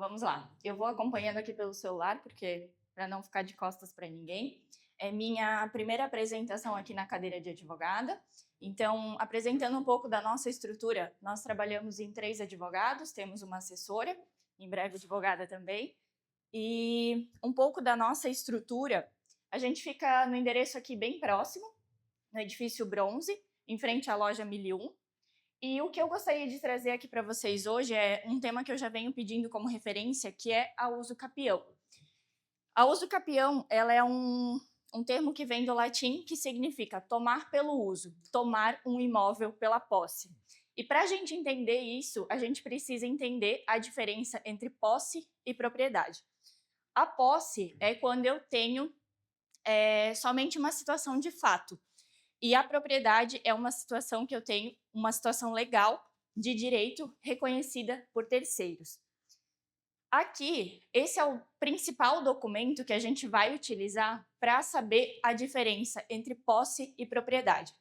vamos lá. Eu vou acompanhando aqui pelo celular, porque para não ficar de costas para ninguém. É minha primeira apresentação aqui na cadeira de advogada. Então, apresentando um pouco da nossa estrutura, nós trabalhamos em 3 advogados, temos uma assessora, em breve advogada também. E um pouco da nossa estrutura, a gente fica no endereço aqui bem próximo, no edifício Bronze, em frente à loja 1001. E o que eu gostaria de trazer aqui para vocês hoje é um tema que eu já venho pedindo como referência, que é a uso capião. A uso capião, ela é um termo que vem do latim, que significa tomar pelo uso, tomar um imóvel pela posse. E para a gente entender isso, a gente precisa entender a diferença entre posse e propriedade. A posse é quando eu tenho somente uma situação de fato. E a propriedade é uma situação que eu tenho, uma situação legal de direito reconhecida por terceiros. Aqui, esse é o principal documento que a gente vai utilizar para saber a diferença entre posse e propriedade.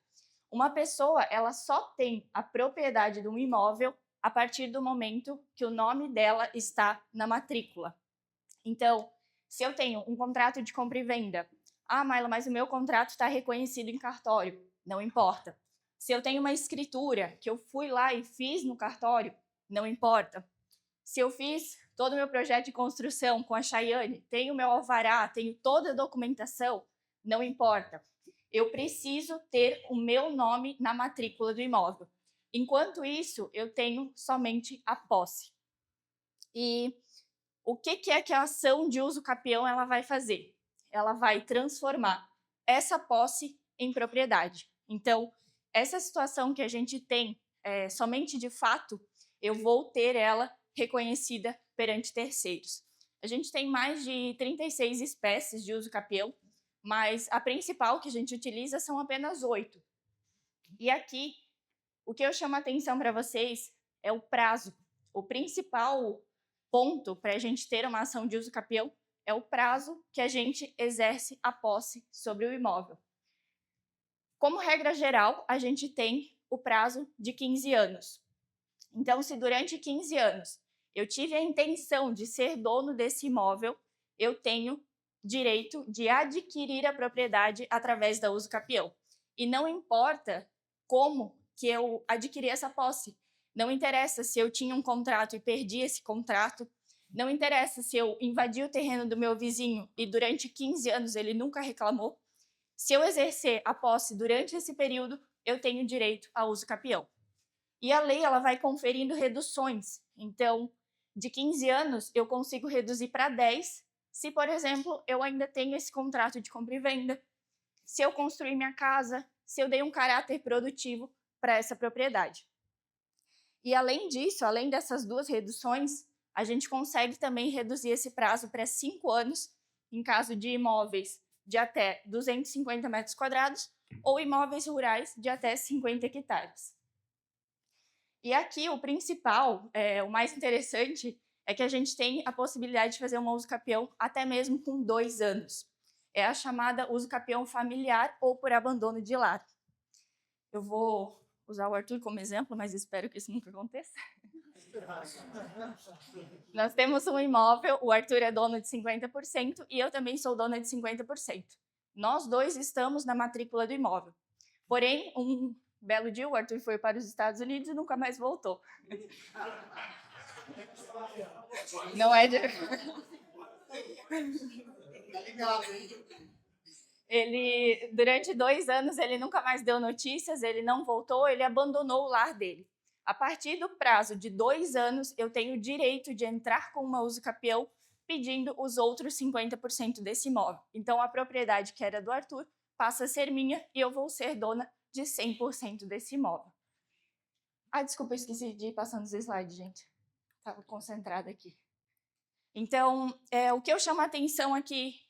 Uma pessoa, ela só tem a propriedade de um imóvel a partir do momento que o nome dela está na matrícula. Então, se eu tenho um contrato de compra e venda, Maila, mas o meu contrato está reconhecido em cartório. Não importa. Se eu tenho uma escritura que eu fui lá e fiz no cartório, não importa. Se eu fiz todo o meu projeto de construção com a Chayane, tenho meu alvará, tenho toda a documentação, não importa. Eu preciso ter o meu nome na matrícula do imóvel. Enquanto isso, eu tenho somente a posse. E o que é que a ação de uso capião ela vai fazer? Ela vai transformar essa posse em propriedade. Então, essa situação que a gente tem somente de fato, eu vou ter ela reconhecida perante terceiros. A gente tem mais de 36 espécies de uso capião, mas a principal que a gente utiliza são apenas 8. E aqui, o que eu chamo a atenção para vocês é o prazo. O principal ponto para a gente ter uma ação de uso capião é o prazo que a gente exerce a posse sobre o imóvel. Como regra geral, a gente tem o prazo de 15 anos. Então, se durante 15 anos eu tive a intenção de ser dono desse imóvel, eu tenho direito de adquirir a propriedade através da uso capião. E não importa como que eu adquiri essa posse. Não interessa se eu tinha um contrato e perdi esse contrato. Não interessa se eu invadi o terreno do meu vizinho e durante 15 anos ele nunca reclamou. Se eu exercer a posse durante esse período, eu tenho direito ao uso capião. E a lei ela vai conferindo reduções. Então, de 15 anos, eu consigo reduzir para 10, se, por exemplo, eu ainda tenho esse contrato de compra e venda, se eu construir minha casa, se eu dei um caráter produtivo para essa propriedade. E, além disso, além dessas 2 reduções, a gente consegue também reduzir esse prazo para 5 anos, em caso de imóveis de até 250 metros quadrados ou imóveis rurais de até 50 hectares. E aqui o principal, o mais interessante, é que a gente tem a possibilidade de fazer uma uso capião até mesmo com 2 anos. É a chamada uso capião familiar ou por abandono de lar. Eu vou usar o Arthur como exemplo, mas espero que isso nunca aconteça. Nós temos um imóvel, o Arthur é dono de 50% e eu também sou dona de 50%. Nós 2 estamos na matrícula do imóvel. Porém, um belo dia, o Arthur foi para os Estados Unidos e nunca mais voltou. Não é de... Ele, durante 2 anos, ele nunca mais deu notícias, ele não voltou, ele abandonou o lar dele. A partir do prazo de 2 anos, eu tenho o direito de entrar com uma uso capião pedindo os outros 50% desse imóvel. Então, a propriedade que era do Arthur passa a ser minha e eu vou ser dona de 100% desse imóvel. Desculpa, eu esqueci de ir passando os slides, gente. Estava concentrada aqui. Então, o que eu chamo a atenção aqui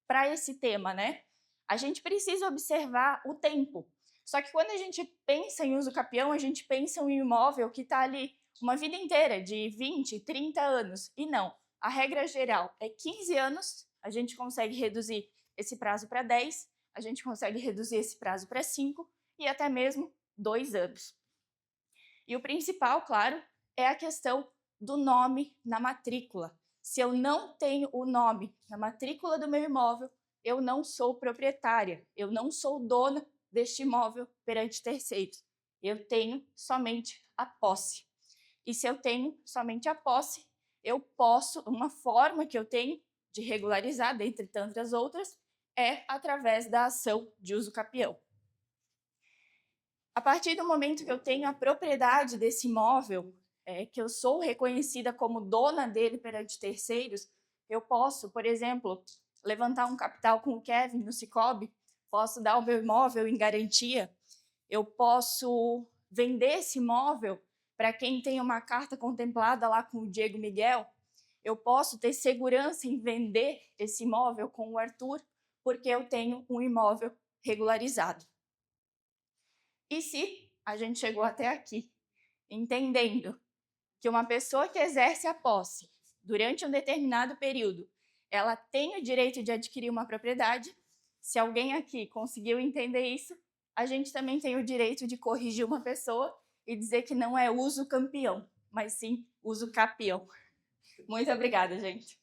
para esse tema, né? A gente precisa observar o tempo. Só que quando a gente pensa em uso capião, a gente pensa em um imóvel que está ali uma vida inteira, de 20, 30 anos. E não, a regra geral é 15 anos, a gente consegue reduzir esse prazo para 10, a gente consegue reduzir esse prazo para 5 e até mesmo 2 anos. E o principal, claro, é a questão do nome na matrícula. Se eu não tenho o nome, a matrícula do meu imóvel, eu não sou proprietária, eu não sou dona deste imóvel perante terceiros. Eu tenho somente a posse. E se eu tenho somente a posse, eu posso, uma forma que eu tenho de regularizar, dentre tantas outras, é através da ação de uso capião. A partir do momento que eu tenho a propriedade desse imóvel, que eu sou reconhecida como dona dele perante terceiros, eu posso, por exemplo, levantar um capital com o Kevin no Sicoob, posso dar o meu imóvel em garantia, eu posso vender esse imóvel para quem tem uma carta contemplada lá com o Diego Miguel, eu posso ter segurança em vender esse imóvel com o Arthur, porque eu tenho um imóvel regularizado. E se a gente chegou até aqui, entendendo que uma pessoa que exerce a posse durante um determinado período, ela tem o direito de adquirir uma propriedade, se alguém aqui conseguiu entender isso, a gente também tem o direito de corrigir uma pessoa e dizer que não é uso campeão, mas sim uso capião. Muito obrigada, gente.